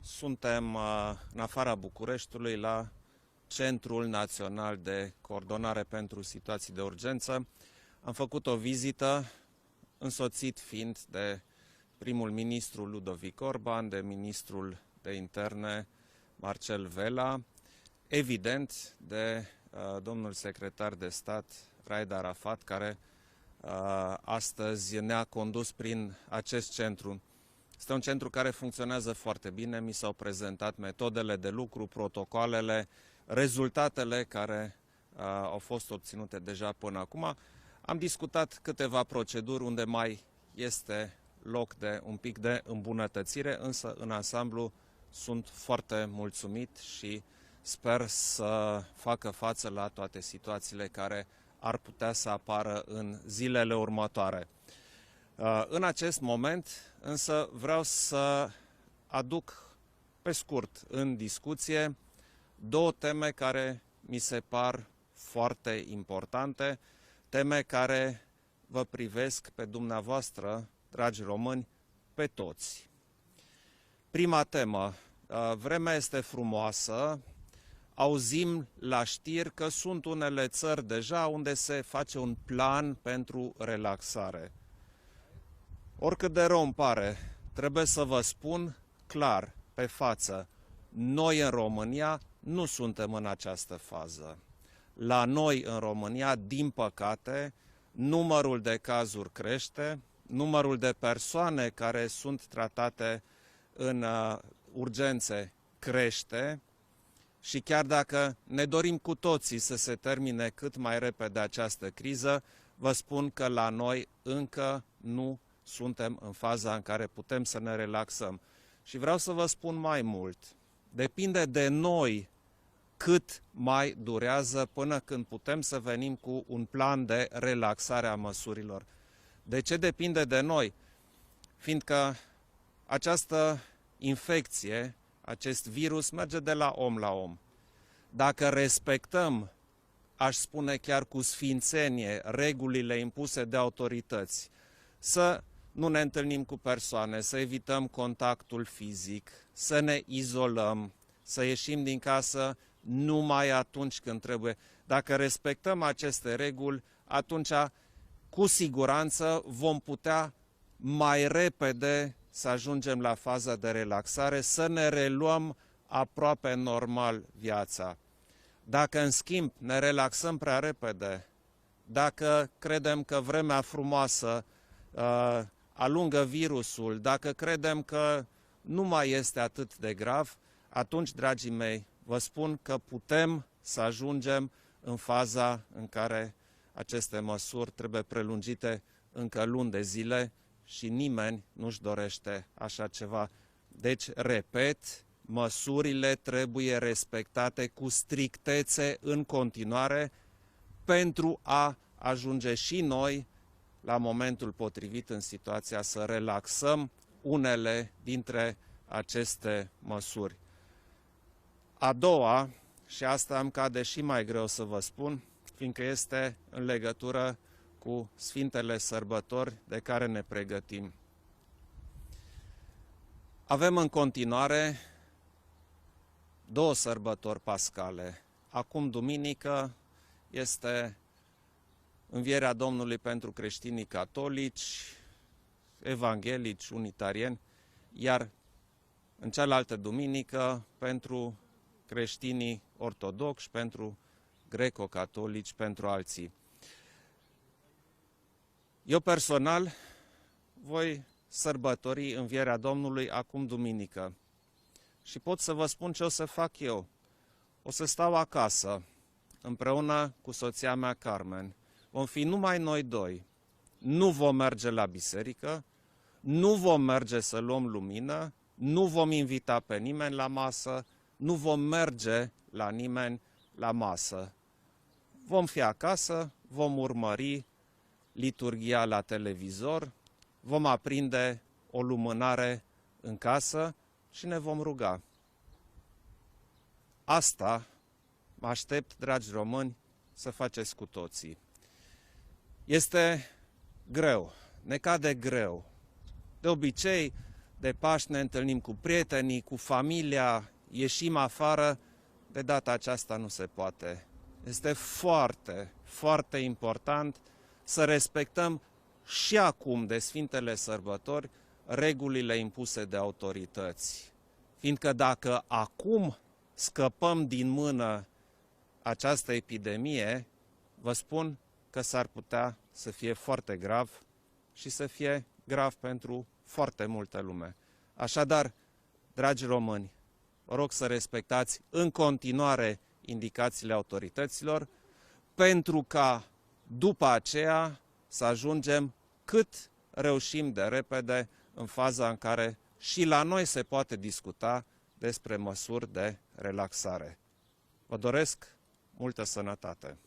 Suntem în afara Bucureștiului, la Centrul Național de Coordonare pentru Situații de Urgență. Am făcut o vizită, însoțit fiind de primul ministru Ludovic Orban, de ministrul de interne Marcel Vela, evident de domnul secretar de stat Raed Arafat, care astăzi ne-a condus prin acest centru. Este un centru care funcționează foarte bine, mi s-au prezentat metodele de lucru, protocoalele, rezultatele care au fost obținute deja până acum. Am discutat câteva proceduri unde mai este loc de un pic de îmbunătățire, însă în ansamblu sunt foarte mulțumit și sper să facă față la toate situațiile care ar putea să apară în zilele următoare. În acest moment însă vreau să aduc pe scurt în discuție două teme care mi se par foarte importante, teme care vă privesc pe dumneavoastră, dragi români, pe toți. Prima temă, vremea este frumoasă, auzim la știri că sunt unele țări deja unde se face un plan pentru relaxare. Oricât de rău îmi pare, trebuie să vă spun clar, pe față, noi în România nu suntem în această fază. La noi în România, din păcate, numărul de cazuri crește, numărul de persoane care sunt tratate în urgențe crește și chiar dacă ne dorim cu toții să se termine cât mai repede această criză, vă spun că la noi încă nu suntem în faza în care putem să ne relaxăm. Și vreau să vă spun mai mult. Depinde de noi cât mai durează până când putem să venim cu un plan de relaxare a măsurilor. De ce depinde de noi? Fiindcă această infecție, acest virus merge de la om la om. Dacă respectăm, aș spune chiar cu sfințenie, regulile impuse de autorități, să nu ne întâlnim cu persoane, să evităm contactul fizic, să ne izolăm, să ieșim din casă numai atunci când trebuie. Dacă respectăm aceste reguli, atunci cu siguranță vom putea mai repede să ajungem la faza de relaxare, să ne reluăm aproape normal viața. Dacă în schimb ne relaxăm prea repede, dacă credem că vremea frumoasă alungă virusul, dacă credem că nu mai este atât de grav, atunci, dragii mei, vă spun că putem să ajungem în faza în care aceste măsuri trebuie prelungite încă luni de zile și nimeni nu-și dorește așa ceva. Deci, repet, măsurile trebuie respectate cu strictețe în continuare pentru a ajunge și noi la momentul potrivit în situația să relaxăm unele dintre aceste măsuri. A doua, și asta îmi cade și mai greu să vă spun, fiindcă este în legătură cu Sfintele Sărbători de care ne pregătim. Avem în continuare două sărbători pascale. Acum, duminică, este Învierea Domnului pentru creștinii catolici, evanghelici, unitarieni, iar în cealaltă duminică pentru creștinii ortodoxi, pentru greco-catolici, pentru alții. Eu personal voi sărbători Învierea Domnului acum duminică și pot să vă spun ce o să fac eu. O să stau acasă împreună cu soția mea Carmen. Vom fi numai noi doi. Nu vom merge la biserică, nu vom merge să luăm lumină, nu vom invita pe nimeni la masă, nu vom merge la nimeni la masă. Vom fi acasă, vom urmări liturghia la televizor, vom aprinde o lumânare în casă și ne vom ruga. Asta mă aștept, dragi români, să faceți cu toții. Este greu, ne cade greu. De obicei, de Paști ne întâlnim cu prietenii, cu familia, ieșim afară. De data aceasta nu se poate. Este foarte, foarte important să respectăm și acum de Sfintele Sărbători regulile impuse de autorități. Fiindcă dacă acum scăpăm din mână această epidemie, vă spun că s-ar putea să fie foarte grav și să fie grav pentru foarte multă lume. Așadar, dragi români, vă rog să respectați în continuare indicațiile autorităților, pentru ca după aceea să ajungem cât reușim de repede în faza în care și la noi se poate discuta despre măsuri de relaxare. Vă doresc multă sănătate!